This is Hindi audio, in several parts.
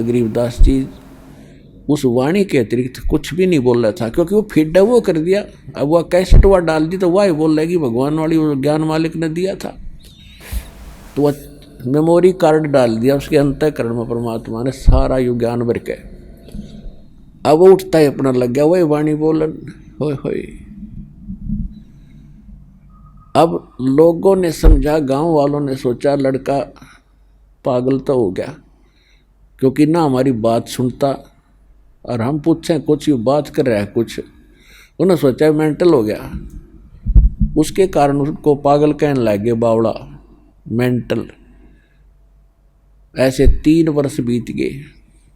गरीबदास जी उस वाणी के अतिरिक्त कुछ भी नहीं बोल रहा था, क्योंकि वो फिड्डा वो कर दिया। अब वह कैसेट वह डाल दी तो वह बोल रहा है कि भगवान वाली वो ज्ञान मालिक ने दिया था, तो वह मेमोरी कार्ड डाल दिया उसके अंतःकरण में परमात्मा ने सारा यु ज्ञान भर के। अब वो उठता है अपना लग गया वही वाणी बोलन होय होय। अब लोगों ने समझा, गांव वालों ने सोचा लड़का पागल तो हो गया, क्योंकि ना हमारी बात सुनता और हम पूछें कुछ ये बात कर रहा है कुछ, उन्होंने सोचा मेंटल हो गया। उसके कारण उसको पागल कहने लग गए, बावड़ा, मेंटल। ऐसे 3 वर्ष बीत गए।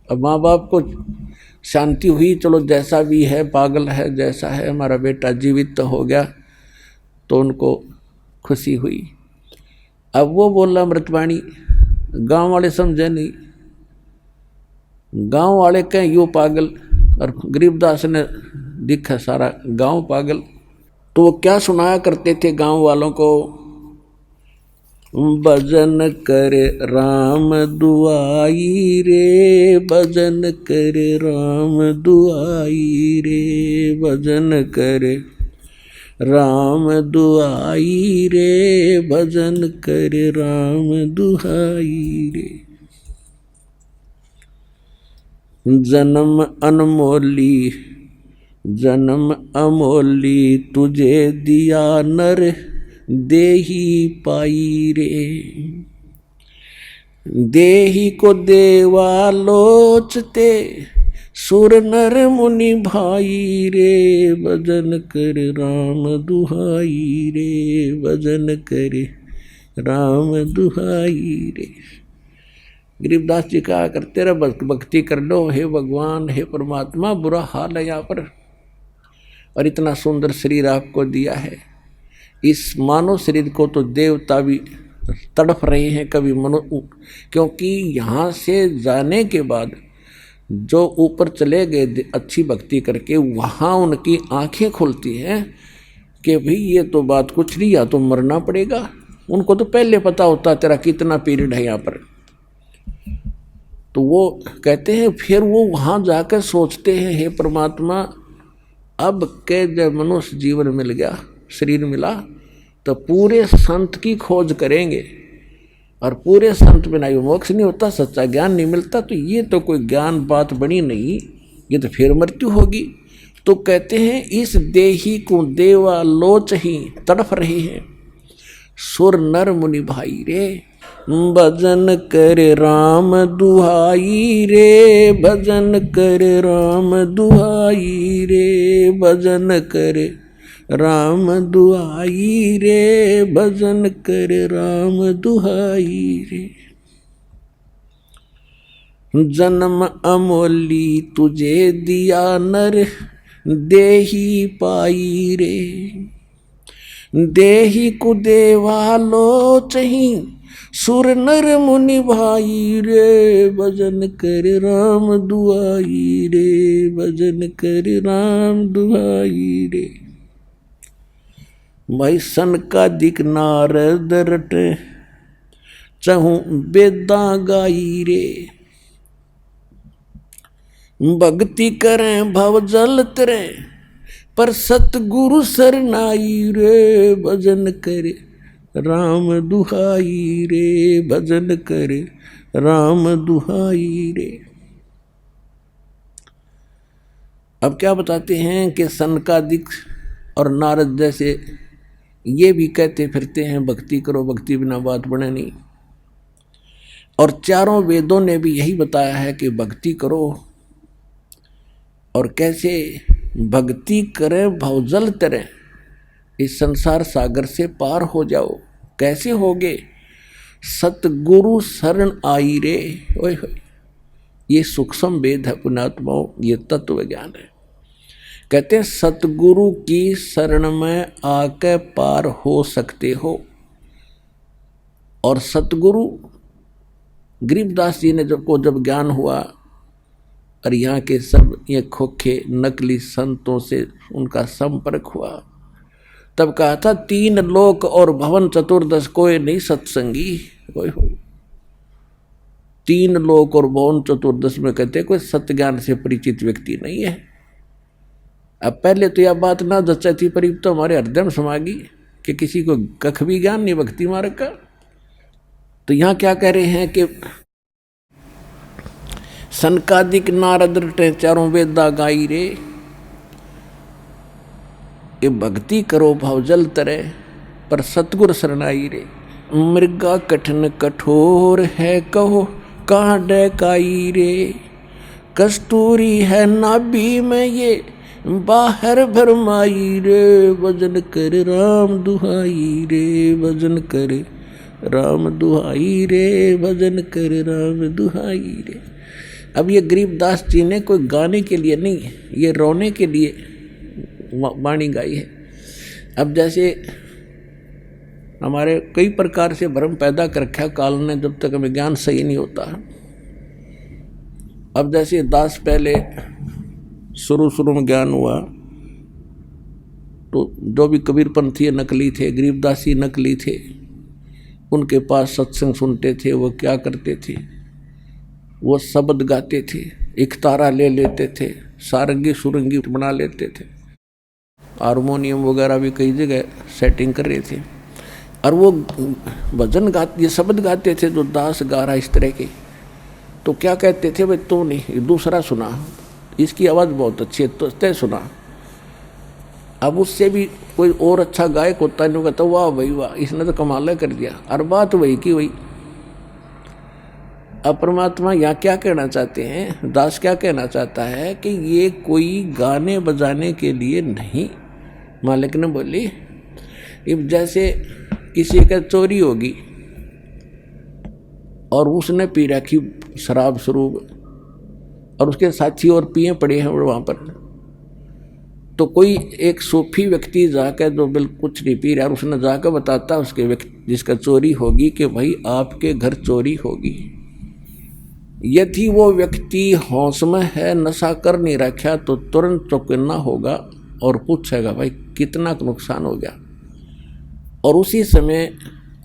अब माँ बाप को शांति हुई, चलो जैसा भी है पागल है जैसा है, हमारा बेटा जीवित तो हो गया, तो उनको खुशी हुई। अब वो बोला अमृतवाणी, गांव वाले समझे नहीं, गांव वाले कहें यो पागल, और गरीबदास ने दिखा सारा गांव पागल। तो वो क्या सुनाया करते थे गांव वालों को, भजन करे राम दुआई रे, भजन करे राम दुआई रे, भजन करे राम दुआई रे, भजन करे राम दुआई रे। जन्म अनमोली जन्म अमोली, तुझे दिया नर देही पाई रे, देही को देवा लोचते, सुर नर मुनि भाई रे, भजन कर राम दुहाई रे, भजन करे राम दुहाई रे। गरीबदास जी कहा करते रहे भक्ति कर लो, हे भगवान हे परमात्मा, बुरा हाल है यहाँ पर, और इतना सुंदर शरीर आपको दिया है, इस मानव शरीर को तो देवता भी तड़प रहे हैं कभी मनो, क्योंकि यहाँ से जाने के बाद जो ऊपर चले गए अच्छी भक्ति करके, वहाँ उनकी आंखें खुलती हैं कि भाई ये तो बात कुछ नहीं, या तो मरना पड़ेगा। उनको तो पहले पता होता तेरा कितना पीरियड है यहाँ पर। तो वो कहते हैं फिर वो वहाँ जाकर सोचते हैं, हे परमात्मा, अब के जब मनुष्य जीवन मिल गया, शरीर मिला, तो पूरे संत की खोज करेंगे, और पूरे संत बिना ये मोक्ष नहीं होता, सच्चा ज्ञान नहीं मिलता, तो ये तो कोई ज्ञान बात बनी नहीं, ये तो फिर मृत्यु होगी। तो कहते हैं इस देही को देवा लोच ही तड़फ रहे हैं, सुर नर मुनि भाई रे, भजन करे राम दुहाई रे, भजन करे राम दुहाई रे, भजन करे राम दुहाई रे, भजन करे राम दुहाई रे। जन्म अमोली तुझे दिया नर देही पाई रे, देही को देवा लोचही, सुर नर मुनि भाई रे, भजन कर राम दुआई रे, भजन कर राम दुआई रे। भाई सन का दिक नारद रट, चहूँ बेदा गाई रे, भक्ति करें भव जल तरे, पर सतगुरु सरनाई रे, भजन करे राम दुहाई रे, भजन करे राम दुहाई रे। अब क्या बताते हैं कि सनकादिक और नारद जैसे ये भी कहते फिरते हैं भक्ति करो, भक्ति बिना बात बने नहीं, और चारों वेदों ने भी यही बताया है कि भक्ति करो, और कैसे भक्ति करें भवजल तरें, इस संसार सागर से पार हो जाओ। कैसे होगे? सतगुरु शरण आई रे। ओए होए, ये सूक्ष्म वेद है पुण्यात्माओं, ये तत्व ज्ञान है। कहते हैं सतगुरु की शरण में आके पार हो सकते हो। और सतगुरु गरीबदास जी ने जब ज्ञान हुआ और यहाँ के सब ये खोखे नकली संतों से उनका संपर्क हुआ, तब कहा था 3 लोक और भवन चतुर्दश कोई नहीं सत्संगी। तीन लोक और भवन चतुर्दश में कहते कोई सत्य ज्ञान से परिचित व्यक्ति नहीं है। अब पहले तो यह बात ना जच्चा थी, पर तो हमारे हृदय में समा गई कि किसी को कख भी ज्ञान नहीं भक्ति मार्ग का। तो यहाँ क्या कह रहे हैं कि सनकादिक नारद रटे चारों वेदा गाई रे, ये भक्ति करो भाव जल तरे पर सतगुर शरणाई रे। मृगा कठिन कठोर है कहो कहाँ डकाई रे, कस्तूरी है नाभि में ये बाहर भरमाई रे। भजन कर राम दुहाई रे, भजन कर राम दुहाई रे, भजन कर राम दुहाई रे। अब ये गरीबदास जी ने कोई गाने के लिए नहीं, ये रोने के लिए वाणी गाई है। अब जैसे हमारे कई प्रकार से भ्रम पैदा कर रखा काल ने, जब तक हमें ज्ञान सही नहीं होता। अब जैसे दास पहले शुरू में ज्ञान हुआ तो जो भी कबीरपंथी नकली थे, गरीबदासी नकली थे, उनके पास सत्संग सुनते थे। वो क्या करते थे, वो शब्द गाते थे, एक तारा ले लेते थे, सारंगी सुरंगी बना लेते थे, हारमोनियम वगैरह भी कई जगह सेटिंग कर रहे थे। और वो भजन गाते, ये शब्द गाते थे जो दास गा रहा इस तरह के। तो क्या कहते थे, भाई तो नहीं, दूसरा सुना, इसकी आवाज़ बहुत अच्छी है तो तय सुना। अब उससे भी कोई और अच्छा गायक होता नहीं, कहता वाह भाई वाह, इसने तो कमाल कर दिया। और बात वही की वही। अब परमात्मा यहाँ क्या कहना चाहते हैं, दास क्या कहना चाहता है कि ये कोई गाने बजाने के लिए नहीं। मालिक ने बोली, अब जैसे किसी का चोरी होगी और उसने पी रखी शराब स्वरूप और उसके साथी और पिए पड़े हैं वहाँ पर, तो कोई एक सूफी व्यक्ति जाकर जो बिल्कुल कुछ नहीं पी रहा, उसने जाकर बताता उसके व्यक्ति जिसका चोरी होगी कि भाई आपके घर चोरी होगी। यदि वो व्यक्ति होश में है, नशा कर नहीं रखा, तो तुरंत चौकन्ना होगा और पूछेगा भाई कितना नुकसान हो गया, और उसी समय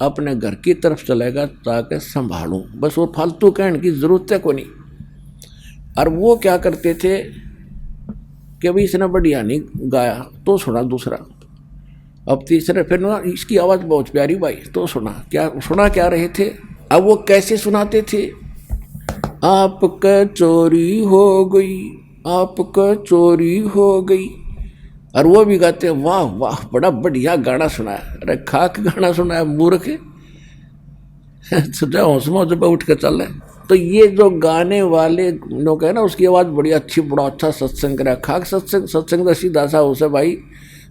अपने घर की तरफ चलेगा ताकि संभालूं। बस वो फालतू कहने की जरूरत है को नहीं। और वो क्या करते थे कि भाई इसने बढ़िया नहीं गाया तो सुना दूसरा, अब तीसरे, फिर ना इसकी आवाज़ बहुत प्यारी भाई तो सुना क्या रहे थे। अब वो कैसे सुनाते थे, आपका चोरी हो गई, आपका चोरी हो गई। और वो भी गाते वाह वाह बड़ा बढ़िया गाना सुनाया। अरे खाक गाना सुनाया मूर्ख, सोचा हौसमा जब उठ कर चल रहे। तो ये जो गाने वाले लोग है ना, उसकी आवाज़ बड़ी अच्छी, बड़ा अच्छा सत्संग करा। खाक सत्संग तो सीधा सा उसे भाई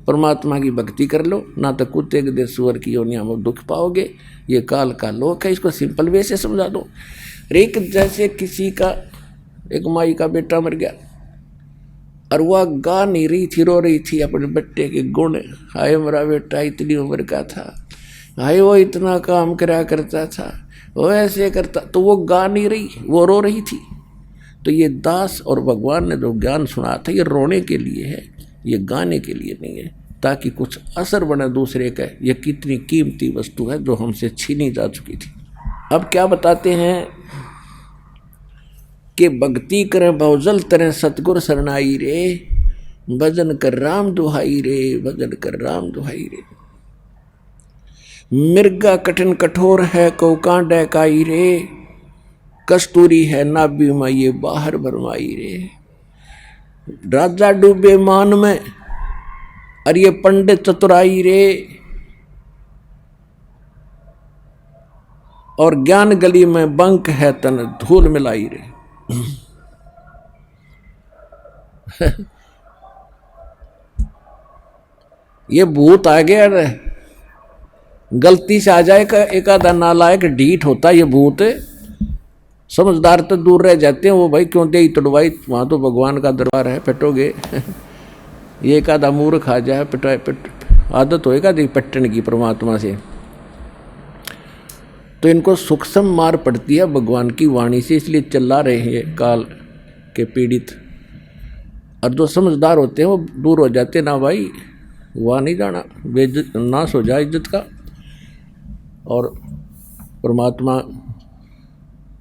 परमात्मा की भक्ति कर लो, ना तो कुत्ते के देश सुअर की योनिया में दुख पाओगे। ये काल का लोक है, इसको सिंपल वे से समझा दो। एक जैसे किसी का एक माई का बेटा मर गया और वह गा नहीं रही थी, रो रही थी अपने बेटे के गुण। हाय मेरा बेटा इतनी उम्र का था, हाय वो इतना काम करा करता था, वो ऐसे करता, तो वो गा नहीं रही, वो रो रही थी। तो ये दास और भगवान ने जो ज्ञान सुना था, ये रोने के लिए है, ये गाने के लिए नहीं है, ताकि कुछ असर बने दूसरे का। ये कितनी कीमती वस्तु है जो हमसे छीनी जा चुकी थी। अब क्या बताते हैं कि भक्ति करें भवजल तरें सतगुर शरणाई रे, भजन कर राम दुहाई रे, भजन कर राम दुहाई रे। मृगा कठिन कठोर है कौका डकाई रे, कस्तूरी है नाभि में ये बाहर भरमाई रे। राजा डूबे मान में और ये पंडित चतुराई रे, और ज्ञान गली में बंक है तन धूल मिलाई रे। ये भूत आ गया रे, गलती से आ जाए का एक आधा नालायक ढीठ होता ये भूत। समझदार तो दूर रह जाते हैं, वो भाई क्यों दे तड़वाई, वहां तो भगवान का दरबार है, पिटोगे। ये एक आधा मूर्ख आ जाए, आदत होएगा दी पट्टन की परमात्मा से, तो इनको सूक्ष्म मार पड़ती है भगवान की वाणी से, इसलिए चिल्ला रहे हैं काल के पीड़ित। और जो समझदार होते हैं वो दूर हो जाते, ना भाई वहाँ नहीं जाना, बेइज्जत नाश हो जाए इज्जत का। और परमात्मा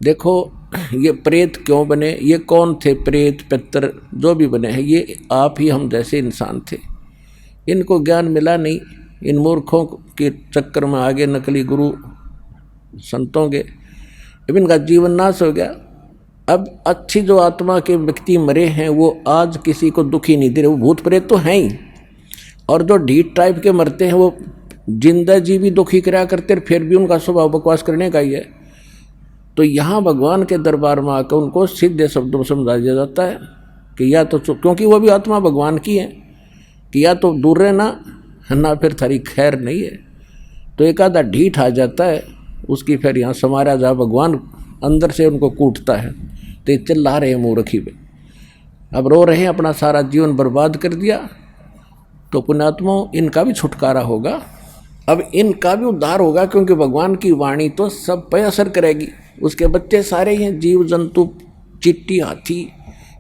देखो ये प्रेत क्यों बने, ये कौन थे प्रेत पितर जो भी बने हैं, ये आप ही हम जैसे इंसान थे। इनको ज्ञान मिला नहीं, इन मूर्खों के चक्कर में आगे नकली गुरु संतों के, अब इनका जीवन नाश हो गया। अब अच्छी जो आत्मा के व्यक्ति मरे हैं वो आज किसी को दुखी नहीं दे रहे, वो भूत प्रेत तो हैं ही, और जो ढीठ टाइप के मरते हैं वो जिंदा जी भी दुखी कराया करते, फिर भी उनका स्वभाव बकवास करने का ही है। तो यहाँ भगवान के दरबार में आकर उनको सीधे शब्दों में समझा दिया जाता है कि या तो क्योंकि वो भी आत्मा भगवान की है, कि या तो दूर रहना ना फिर थारी खैर नहीं है। तो एक आधा ढीठ आ जाता है, उसकी फिर यहाँ समारा जा भगवान अंदर से उनको कूटता है, तो चिल्ला रहे हैं मूर्खी पे, अब रो रहे हैं, अपना सारा जीवन बर्बाद कर दिया। तो पुण्यात्माओं इनका भी छुटकारा होगा, अब इनका भी उद्धार होगा, क्योंकि भगवान की वाणी तो सब पे असर करेगी। उसके बच्चे सारे हैं, जीव जंतु, चिट्टी, हाथी,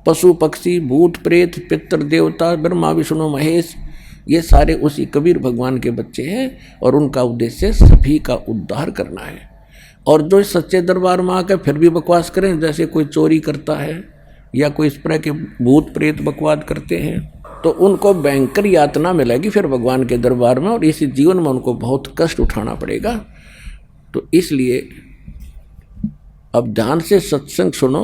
पशु पक्षी, भूत प्रेत, पितर देवता, ब्रह्मा विष्णु महेश, ये सारे उसी कबीर भगवान के बच्चे हैं, और उनका उद्देश्य सभी का उद्धार करना है। और जो सच्चे दरबार में आकर फिर भी बकवास करें, जैसे कोई चोरी करता है या कोई इस तरह के भूत प्रेत बकवास करते हैं, तो उनको भयंकर यातना मिलेगी फिर भगवान के दरबार में, और इसी जीवन में उनको बहुत कष्ट उठाना पड़ेगा। तो इसलिए अब ध्यान से सत्संग सुनो।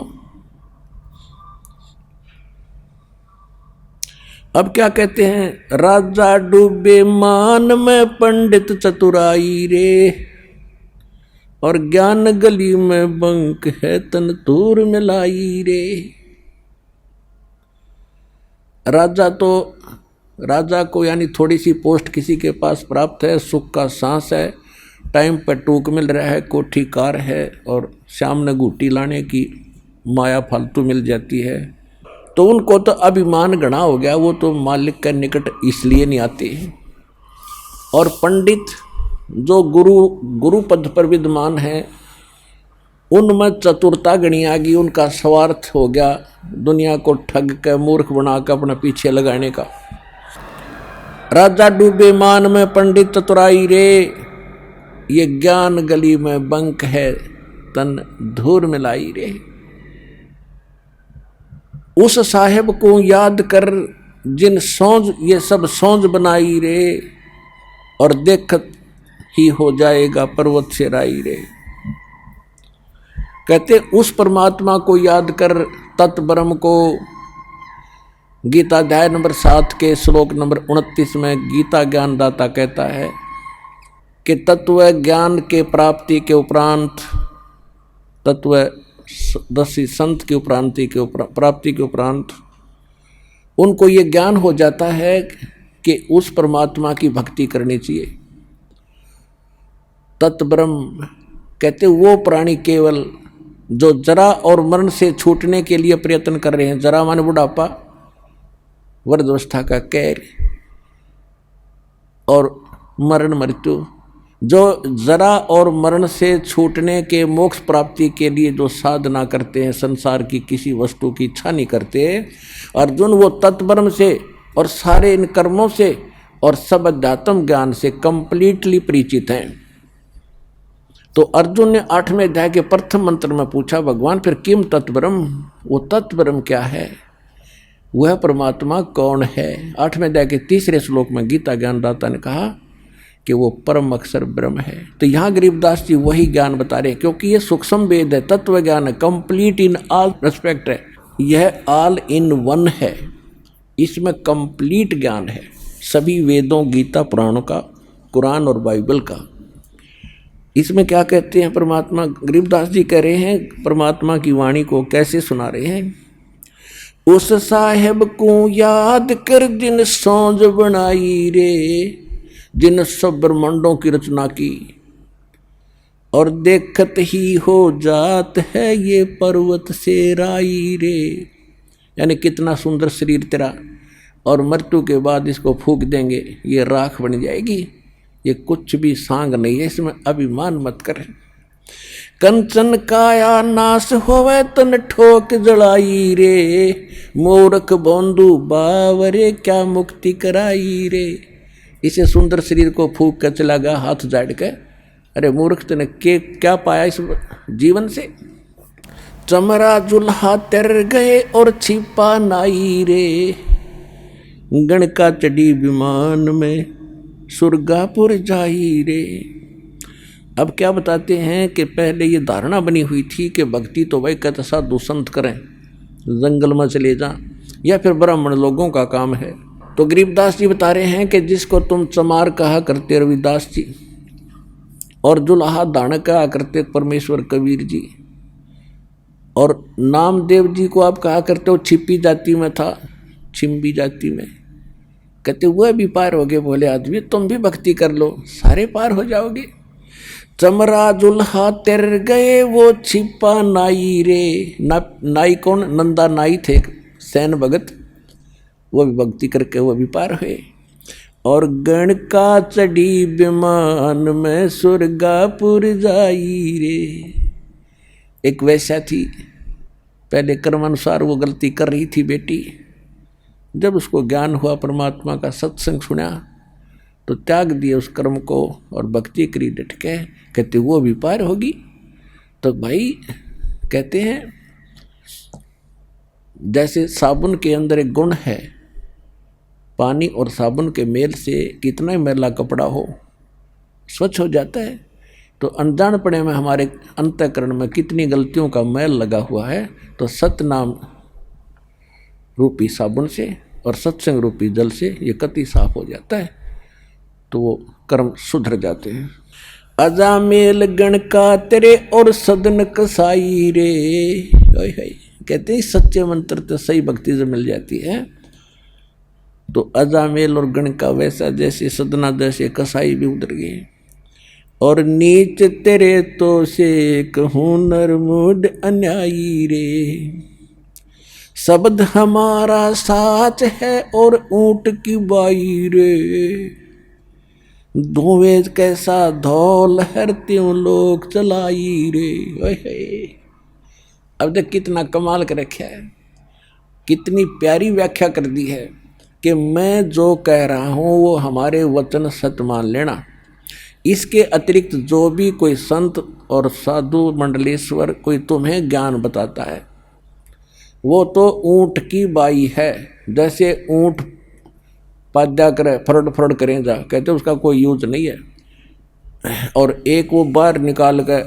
अब क्या कहते हैं, राजा डूबे मान में पंडित चतुराई रे, और ज्ञान गली में बंक है तन तूर मिलाई रे। राजा को यानी थोड़ी सी पोस्ट किसी के पास प्राप्त है, सुख का सांस है, टाइम पर टूक मिल रहा है, कोठी कार है, और सामने गुटी लाने की माया फालतू मिल जाती है, तो उनको तो अभिमान गणा हो गया, वो तो मालिक के निकट इसलिए नहीं आते। और पंडित जो गुरु पद पर विद्यमान है, उनमें चतुरता गणी आ गई, उनका स्वार्थ हो गया दुनिया को ठग के मूर्ख बनाकर अपने पीछे लगाने का। राजा डूबे मान में पंडित चतुराई रे, ये ज्ञान गली में बंक है तन धूर मिलाई रे। उस साहेब को याद कर जिन सौंज ये सब सौंज बनाई रे, और देखत ही हो जाएगा पर्वत से राई रे। कहते उस परमात्मा को याद कर, तत् ब्रह्म को। गीता अध्याय नंबर 7 के श्लोक नंबर 29 में गीता ज्ञानदाता कहता है कि तत्व ज्ञान के प्राप्ति के उपरांत, तत्व दसी संत की प्राप्ति के उपरांत उनको ये ज्ञान हो जाता है कि उस परमात्मा की भक्ति करनी चाहिए। तत्ब्रह्म कहते वो प्राणी केवल जो जरा और मरण से छूटने के लिए प्रयत्न कर रहे हैं। जरा माने बुढ़ापा, वृद्धावस्था का कैर, और मरण मृत्यु, जो जरा और मरण से छूटने के मोक्ष प्राप्ति के लिए जो साधना करते हैं, संसार की किसी वस्तु की इच्छा नहीं करते, अर्जुन वो तत्ब्रह्म से और सारे इन कर्मों से और सब अध्यात्म ज्ञान से कंप्लीटली परिचित हैं। तो अर्जुन ने 8वें अध्याय के प्रथम मंत्र में पूछा, भगवान फिर किम तत्ब्रह्म, वो तत्ब्रह्म क्या है, वह परमात्मा कौन है। 8वें अध्याय के 3रे श्लोक में गीता ज्ञानदाता ने कहा कि वो परम अक्षर ब्रह्म है। तो यहाँ गरीबदास जी वही ज्ञान बता रहे हैं, क्योंकि ये सूक्ष्म वेद है, तत्व ज्ञान है, कंप्लीट इन ऑल रेस्पेक्ट है, यह ऑल इन वन है, इसमें कंप्लीट ज्ञान है सभी वेदों, गीता, पुराणों का, कुरान और बाइबल का। इसमें क्या कहते हैं परमात्मा, गरीबदास जी कह रहे हैं परमात्मा की वाणी को कैसे सुना रहे हैं। उस साहेब को याद कर जिन सौंज बनाई रे, जिन सब ब्रह्मांडों की रचना की, और देखत ही हो जात है ये पर्वत से राई रे। यानी कितना सुंदर शरीर तेरा, और मृत्यु के बाद इसको फूंक देंगे, ये राख बन जाएगी, ये कुछ भी सांग नहीं है, इसमें अभिमान मत कर। कंचन काया नाश होवे तन ठोक जड़ाई रे, मूर्ख बोंदू बावरे क्या मुक्ति कराई रे। इसे सुंदर शरीर को फूंक कर चला गया हाथ जाड़ के, अरे मूर्ख तने क्या पाया इस जीवन से। चमरा जुल्हा तर गए और छिपा नाई रे, गणका चढ़ी विमान में सुरगापुर जाई रे। अब क्या बताते हैं कि पहले ये धारणा बनी हुई थी कि भक्ति तो वही कहता साधु संत करें, जंगल में चले जा, या फिर ब्राह्मण लोगों का काम है। तो गरीबदास जी बता रहे हैं कि जिसको तुम चमार कहा करते रविदास जी, और जुल्हा दान कहा करते परमेश्वर कबीर जी, और नामदेव जी को आप कहा करते हो छिपी जाति में था, छिम्बी जाति में, कहते वह भी पार हो गए। बोले आदमी तुम भी भक्ति कर लो, सारे पार हो जाओगे। चमरा जुल्हा तर गए वो छिपा नाई रे। नाई कौन? नंदा नाई थे, सैन भगत, वो भी भक्ति करके वो भी पार हुए। और गणका चढ़ी विमान में सुरगापुर जाई रे। एक वैसा थी, पहले कर्मानुसार वो गलती कर रही थी बेटी, जब उसको ज्ञान हुआ परमात्मा का, सत्संग सुना, तो त्याग दिए उस कर्म को और भक्ति करी डट के। कहते वो भी पार होगी। तो भाई कहते हैं जैसे साबुन के अंदर एक गुण है, पानी और साबुन के मेल से कितना ही मैला कपड़ा हो स्वच्छ हो जाता है। तो अनजानपने में हमारे अंतःकरण में कितनी गलतियों का मैल लगा हुआ है, तो सतनाम रूपी साबुन से और सत्संग रूपी जल से ये कति साफ हो जाता है, तो वो कर्म सुधर जाते हैं। अजामेल गण का तेरे और सदन कसाई रे। कहते हैं सच्चे मंत्र तो सही भक्ति से मिल जाती है। तो अजामेल और गण का वैसा जैसे सदना जैसे कसाई भी उधर गए। और नीच तेरे तो से कहूँ नरमुड अन्यायी रे, शब्द हमारा साच है और ऊंट की बाई रे, धुएं कैसा धौल हर त्यों लोग चलाई रे। अब तक कितना कमाल कर रखा है, कितनी प्यारी व्याख्या कर दी है कि मैं जो कह रहा हूँ वो हमारे वचन सत्य मान लेना। इसके अतिरिक्त जो भी कोई संत और साधु मंडलेश्वर कोई तुम्हें ज्ञान बताता है, वो तो ऊंट की बाई है। जैसे ऊंट पाद्या करे, फरड फरड करें जा, कहते उसका कोई यूज नहीं है। और एक वो बाहर निकाल के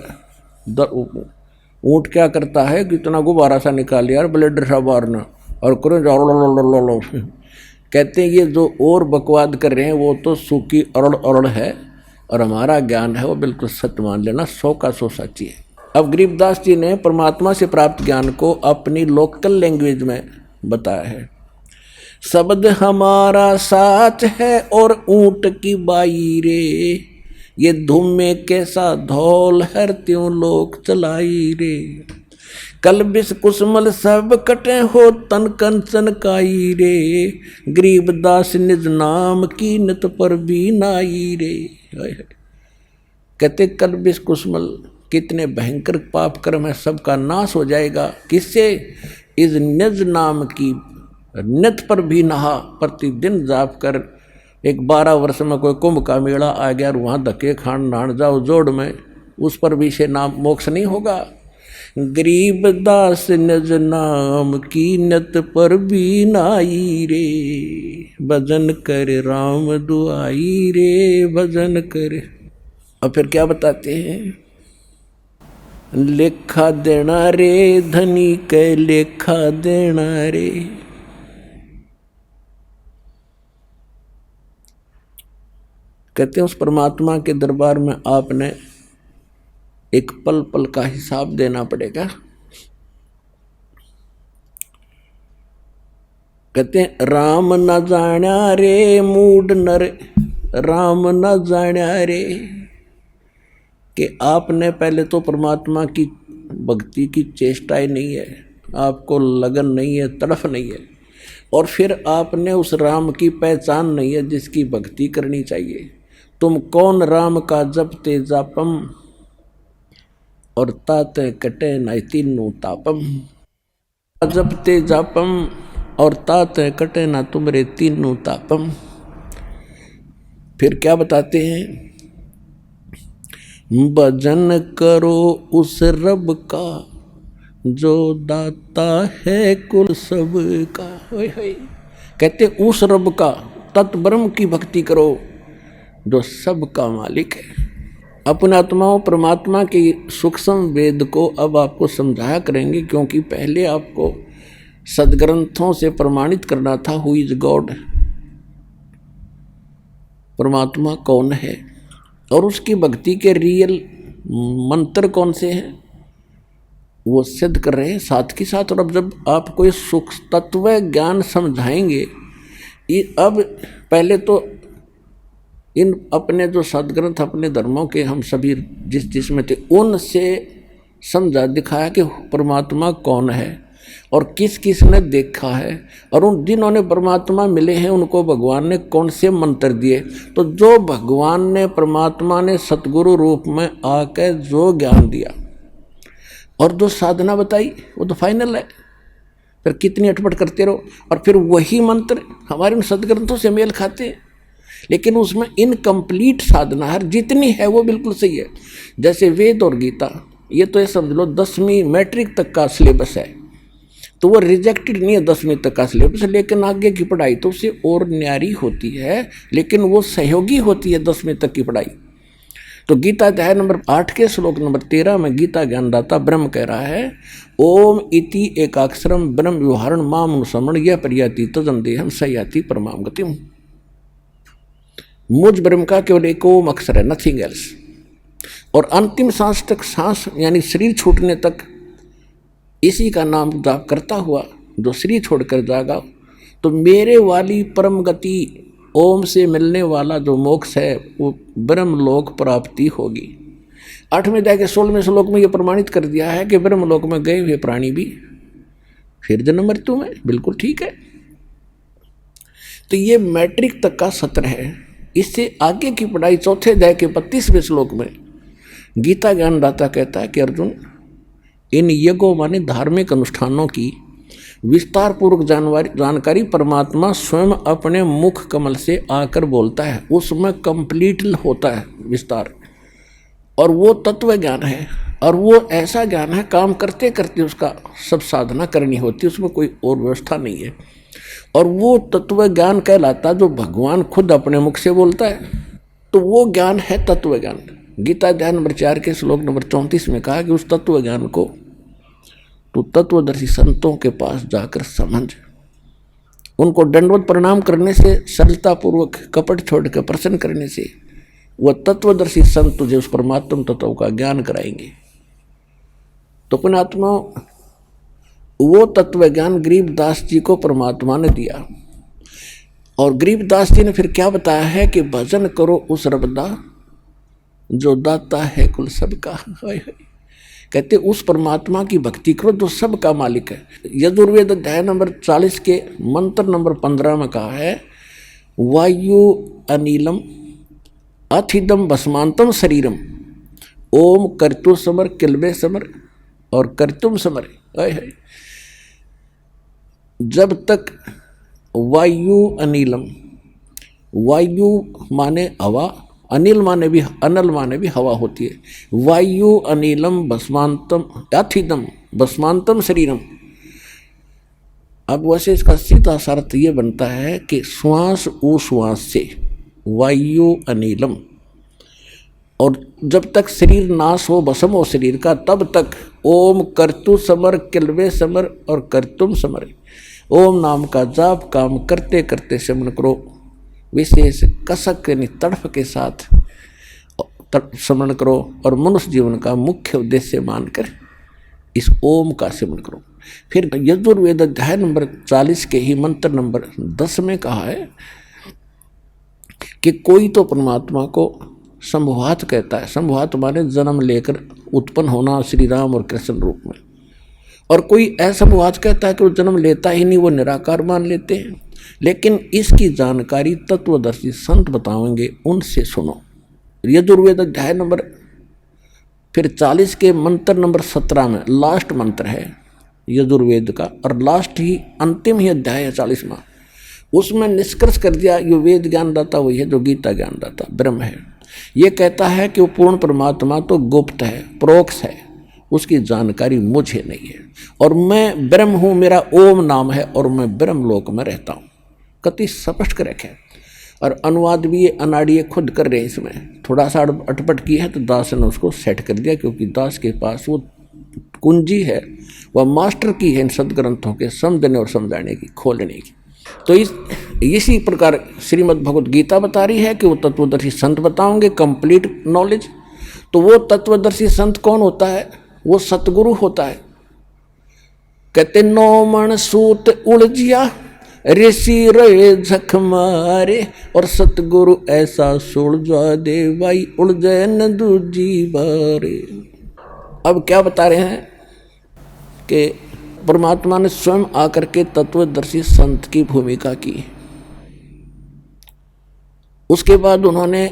ऊंट क्या करता है, कितना गुब्बारा सा निकाल यार ब्लेडर सा बाहर ना, और करें लो। कहते हैं ये जो और बकवाद कर रहे हैं वो तो सूखी अरड़ अरड़ है, और हमारा ज्ञान है वो बिल्कुल सत्य मान लेना, 100 का 100 सच्ची है। अब गरीबदास जी ने परमात्मा से प्राप्त ज्ञान को अपनी लोकल लैंग्वेज में बताया है। शब्द हमारा साच है और ऊंट की बाई रे, ये धूम में कैसा धौल हर त्यों लोग चलाई रे, कल बिस कुसमल सब कटे हो तन कंचन काई रे, गरीबदास निज नाम की नत पर भी नाई रे। कहते कल बिस कुसमल, कितने भयंकर पाप कर्म है, सबका नाश हो जाएगा। किससे? इस निज नाम की नित पर भी नहा, प्रतिदिन जाप कर। एक 12 वर्ष में कोई कुंभ का मेला आ गया और वहाँ धक्के खान नान जाओ जोड़ में, उस पर भी से नाम मोक्ष नहीं होगा। गरीबदास निज नाम की नत पर भी नाई रे, भजन कर राम दुआई रे, भजन कर। और फिर क्या बताते हैं, लेखा देना रे धनी के लेखा देना रे। कहते हैं उस परमात्मा के दरबार में आपने एक पल पल का हिसाब देना पड़ेगा। कहते हैं राम न जाना रे मूड नर, राम न जाना रे, कि आपने पहले तो परमात्मा की भक्ति की चेष्टाएं नहीं है, आपको लगन नहीं है, तड़फ नहीं है, और फिर आपने उस राम की पहचान नहीं है जिसकी भक्ति करनी चाहिए। तुम कौन राम का जपते जापम, और ताते कटे नाय तीनों तापम, जपते जापम और ताते कटे ना तुमरे तीनों तापम। फिर क्या बताते हैं, भजन करो उस रब का जो दाता है कुल सबका। होय होय। कहते उस रब का, तत् ब्रह्म की भक्ति करो जो सबका मालिक है। अपने आत्माओं परमात्मा की सूक्ष्म वेद को अब आपको समझाया करेंगे, क्योंकि पहले आपको सदग्रंथों से प्रमाणित करना था हु इज गॉड, परमात्मा कौन है, और उसकी भक्ति के रियल मंत्र कौन से हैं वो सिद्ध कर रहे हैं साथ के साथ। और अब जब आपको ये सूक्ष्म तत्व ज्ञान समझाएंगे, अब पहले तो इन अपने जो सदग्रंथ अपने धर्मों के हम सभी जिसमें थे उनसे समझा दिखाया कि परमात्मा कौन है और किस किस ने देखा है, और उन जिन्होंने परमात्मा मिले हैं उनको भगवान ने कौन से मंत्र दिए। तो जो भगवान ने परमात्मा ने सतगुरु रूप में आकर जो ज्ञान दिया और जो साधना बताई वो तो फाइनल है। फिर कितनी अटपट करते रहो, और फिर वही मंत्र हमारे उन सदग्रंथों से मेल खाते हैं, लेकिन उसमें इनकम्प्लीट साधना हर जितनी है वो बिल्कुल सही है। जैसे वेद और गीता, ये तो ये समझ लो 10वीं मैट्रिक तक का सिलेबस है, तो वो रिजेक्टेड नहीं है 10वीं तक का सिलेबस, लेकिन आगे की पढ़ाई तो उससे और न्यारी होती है, लेकिन वो सहयोगी होती है 10वीं तक की पढ़ाई। तो गीता अध्याय नंबर 8 के श्लोक नंबर 13 में गीता ज्ञानदाता ब्रह्म कह रहा है, ओम इति एकाक्षरम ब्रह्म व्यवहारण माम अनुसमण यह प्रयाति तजन देहम सयाति परमाम गतिम। मुझ ब्रह्म का केवल एक ओम अक्षर है, नथिंग एल्स। और अंतिम सांस तक, सांस यानी शरीर छूटने तक इसी का नाम जाप करता हुआ जो शरीर छोड़कर जाएगा तो मेरे वाली परम गति ओम से मिलने वाला जो मोक्ष है वो ब्रह्मलोक प्राप्ति होगी। 8वें अध्याय के 16वें श्लोक में ये प्रमाणित कर दिया है कि ब्रह्मलोक में गए हुए प्राणी भी फिर जन्म मृत्यु में, बिल्कुल ठीक है। तो ये मैट्रिक तक का सत्र है। इससे आगे की पढ़ाई 4थे अध्याय के 32वें श्लोक में गीता ज्ञानदाता कहता है कि अर्जुन, इन यज्ञों माने धार्मिक अनुष्ठानों की विस्तार पूर्वक जानकारी परमात्मा स्वयं अपने मुख कमल से आकर बोलता है, उसमें कंप्लीट होता है विस्तार, और वो तत्व ज्ञान है, और वो ऐसा ज्ञान है काम करते करते उसका सब साधना करनी होती है, उसमें कोई और व्यवस्था नहीं है। और वो तत्व ज्ञान कहलाता जो भगवान खुद अपने मुख से बोलता है, तो वो ज्ञान है तत्व ज्ञान। गीता अध्याय नंबर 4 के श्लोक नंबर 34 में कहा कि उस तत्व ज्ञान को तो तत्वदर्शी संतों के पास जाकर समझ, उनको दंडवत प्रणाम करने से, सरलतापूर्वक कपट छोड़कर प्रसन्न करने से वह तत्वदर्शी संत तुझे उस परमात्म तत्व का ज्ञान कराएंगे। तो अपने आत्मा वो तत्व ज्ञान गरीबदास जी को परमात्मा ने दिया, और गरीबदास जी ने फिर क्या बताया है कि भजन करो उस रबदा जो दाता है कुल सबका। कहते उस परमात्मा की भक्ति करो जो सबका मालिक है। यजुर्वेद अध्याय नंबर 40 के मंत्र नंबर 15 में कहा है, वायु अनिलम अथिदम भस्मांतम शरीरम ओम कर्तु समर किलबे समर और कर्तुम समर। जब तक वायु अनिलम, वायु माने हवा, अनिल माने भी, अनल माने भी हवा होती है। वायु अनिलम भस्मांतम अथिदम भस्मांतम शरीरम। अब वैसे इसका सीधा अर्थ ये बनता है कि श्वास उश्वास से वायु अनिलम, और जब तक शरीर नाश हो, भस्म हो शरीर का, तब तक ओम कर्तु समर किलवे समर और कर्तुम समर। ओम नाम का जाप काम करते करते स्मरण करो, विशेष कसक यानी तड़फ के साथ स्मरण करो, और मनुष्य जीवन का मुख्य उद्देश्य मानकर इस ओम का स्मरण करो। फिर यजुर्वेद अध्याय नंबर 40 के ही मंत्र नंबर 10 में कहा है कि कोई तो परमात्मा को संभवात कहता है। संभवात माने जन्म लेकर उत्पन्न होना श्री राम और कृष्ण रूप में, और कोई असंभवात कहता है कि वो जन्म लेता ही नहीं, वो निराकार मान लेते हैं। लेकिन इसकी जानकारी तत्वदर्शी संत बताएंगे, उनसे सुनो। यजुर्वेद अध्याय नंबर फिर 40 के मंत्र नंबर 17 में लास्ट मंत्र है यजुर्वेद का, और लास्ट ही अंतिम ही अध्याय है 40वां। उसमें निष्कर्ष कर दिया ये वेद ज्ञानदाता वही है जो गीता ज्ञानदाता ब्रह्म है। ये कहता है कि वो पूर्ण परमात्मा तो गुप्त है, प्रोक्ष है, उसकी जानकारी मुझे नहीं है। और मैं ब्रह्म हूँ, मेरा ओम नाम है और मैं ब्रह्म लोक में रहता हूँ। कति स्पष्ट कर रखे। और अनुवाद भी ये अनाड़िए खुद कर रहे हैं। इसमें थोड़ा सा अटपट की है तो दास ने उसको सेट कर दिया, क्योंकि दास के पास वो कुंजी है, वह मास्टर की है इन सदग्रंथों के समझने और समझाने की, खोलने की। तो इसी प्रकार श्रीमद् भगवत गीता बता रही है कि वो तत्वदर्शी संत बताओगे कंप्लीट नॉलेज। तो वो तत्वदर्शी संत कौन होता है? वो सतगुरु होता है। कहते 9 मन सूत उलझिया ऋषि रहे झक मारे, और सतगुरु ऐसा सुलझा दे भाई उलझे न दूजी बारे। अब क्या बता रहे हैं कि परमात्मा ने स्वयं आकर के तत्वदर्शी संत की भूमिका की। उसके बाद उन्होंने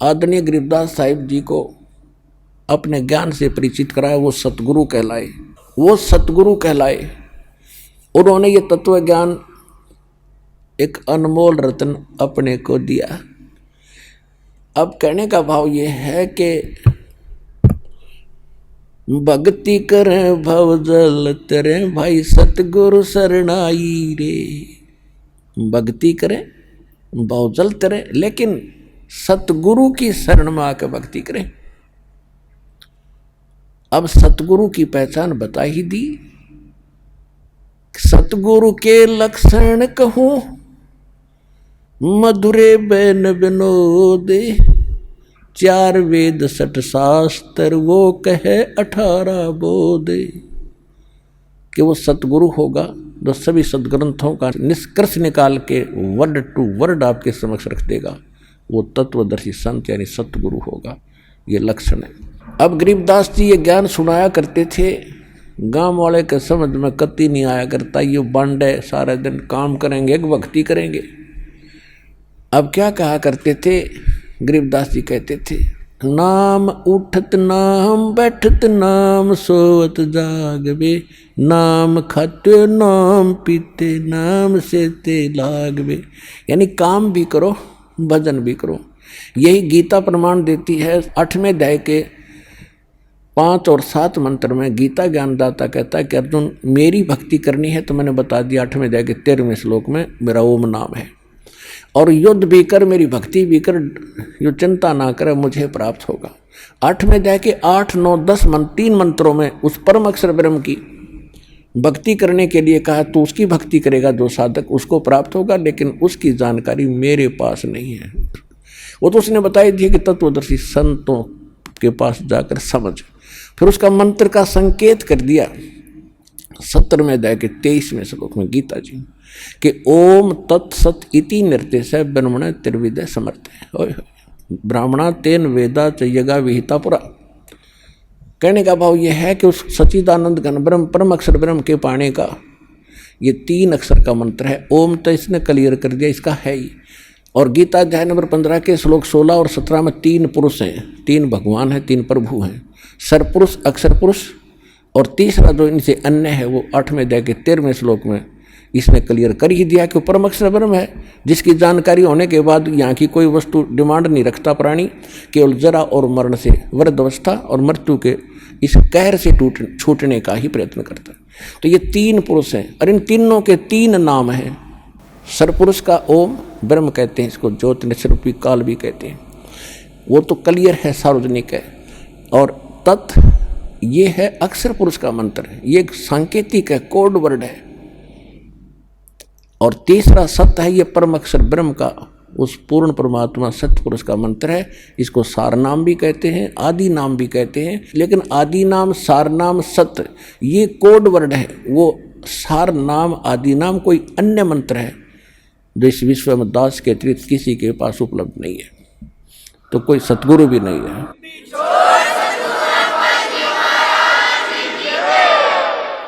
आदरणीय गरीबदास साहिब जी को अपने ज्ञान से परिचित कराया। वो सतगुरु कहलाए, वो सतगुरु कहलाए। उन्होंने ये तत्व ज्ञान एक अनमोल रत्न अपने को दिया। अब कहने का भाव ये है कि भक्ति करें भव जल तेरे भाई सतगुरु शरणाई रे। भक्ति करें भव जल तेरे, लेकिन सतगुरु की शरण में आकर भक्ति करें। अब सतगुरु की पहचान बता ही दी। सतगुरु के लक्षण कहूं मधुरे बैन विनोदे, 4 वेद 6 शास्त्र वो कहे 18 बोधे। कि वो सतगुरु होगा जो सभी सदग्रंथों का निष्कर्ष निकाल के वर्ड टू वर्ड आपके समक्ष रख देगा। वो तत्वदर्शी संत यानी सतगुरु होगा। ये लक्षण है। अब गरीबदास जी ये ज्ञान सुनाया करते थे। गांव वाले के समझ में कति नहीं आया करता। ये बांडे सारे दिन काम करेंगे, भक्ति करेंगे। अब क्या कहा करते थे? गरीबदास जी कहते थे, नाम उठत नाम बैठत नाम सोवत जागवे, नाम खाते नाम पीते नाम सेते लागवे। यानी काम भी करो भजन भी करो। यही गीता प्रमाण देती है। 8वें अध्याय के 5 और 7 मंत्र में गीता ज्ञानदाता कहता है कि अर्जुन मेरी भक्ति करनी है तो मैंने बता दिया 8वें अध्याय के 13वें श्लोक में मेरा ओम नाम है। और युद्ध भी कर मेरी भक्ति भी कर, यो चिंता ना करे मुझे प्राप्त होगा। 8वें अध्याय के 8, 9, 10 3 मंत्रों में उस परम अक्षर ब्रह्म की भक्ति करने के लिए कहा। तो उसकी भक्ति करेगा जो साधक उसको प्राप्त होगा, लेकिन उसकी जानकारी मेरे पास नहीं है। वो तो उसने बताई थी कि तत्वदर्शी संतों के पास जाकर समझ। फिर उसका मंत्र का संकेत कर दिया 17वें अध्याय के 23वें श्लोक में गीता जी कि ओम तत्सत इति निर्देश ब्रह्मण त्रिविदय समर्थ है। ब्राह्मणा तेन वेदा च यगा विहिता पुरा। कहने का भाव यह है कि उस सच्चिदानंद घन ब्रह्म परम अक्षर ब्रह्म के पाने का ये 3 अक्षर का मंत्र है। ओम तो इसने क्लियर कर दिया, इसका है ही। और गीता अध्याय नंबर 15 के श्लोक 16 और 17 में 3 पुरुष हैं, 3 भगवान हैं, 3 प्रभु हैं, सरपुरुष अक्षर पुरुष। और तीसरा जो इनसे अन्य है वो 8वें अध्याय के 13वें श्लोक में इसने क्लियर कर ही दिया कि परम अक्षर ब्रह्म है, जिसकी जानकारी होने के बाद यहाँ की कोई वस्तु डिमांड नहीं रखता प्राणी, केवल जरा और मरण से वृद्धावस्था और मृत्यु के इस कहर से छूटने का ही प्रयत्न करता है। तो ये 3 पुरुष हैं और इन तीनों के 3 नाम हैं। सरपुरुष का ओम ब्रह्म कहते हैं, इसको ज्योति निस्वरूपी काल भी कहते हैं, वो तो क्लियर है, सार्वजनिक है। और तत् ये है अक्षर पुरुष का मंत्र है, ये एक सांकेतिक है, कोड वर्ड है। और तीसरा सत्य है, ये परम अक्षर ब्रह्म का उस पूर्ण परमात्मा सत्य पुरुष का मंत्र है। इसको सार नाम भी कहते हैं, आदि नाम भी कहते हैं। लेकिन आदि नाम, सार नाम, सत्य ये कोड वर्ड है। वो सार नाम, आदि नाम कोई अन्य मंत्र है जो इस विश्व में दास के अतिरिक्त किसी के पास उपलब्ध नहीं है, तो कोई सतगुरु भी नहीं है।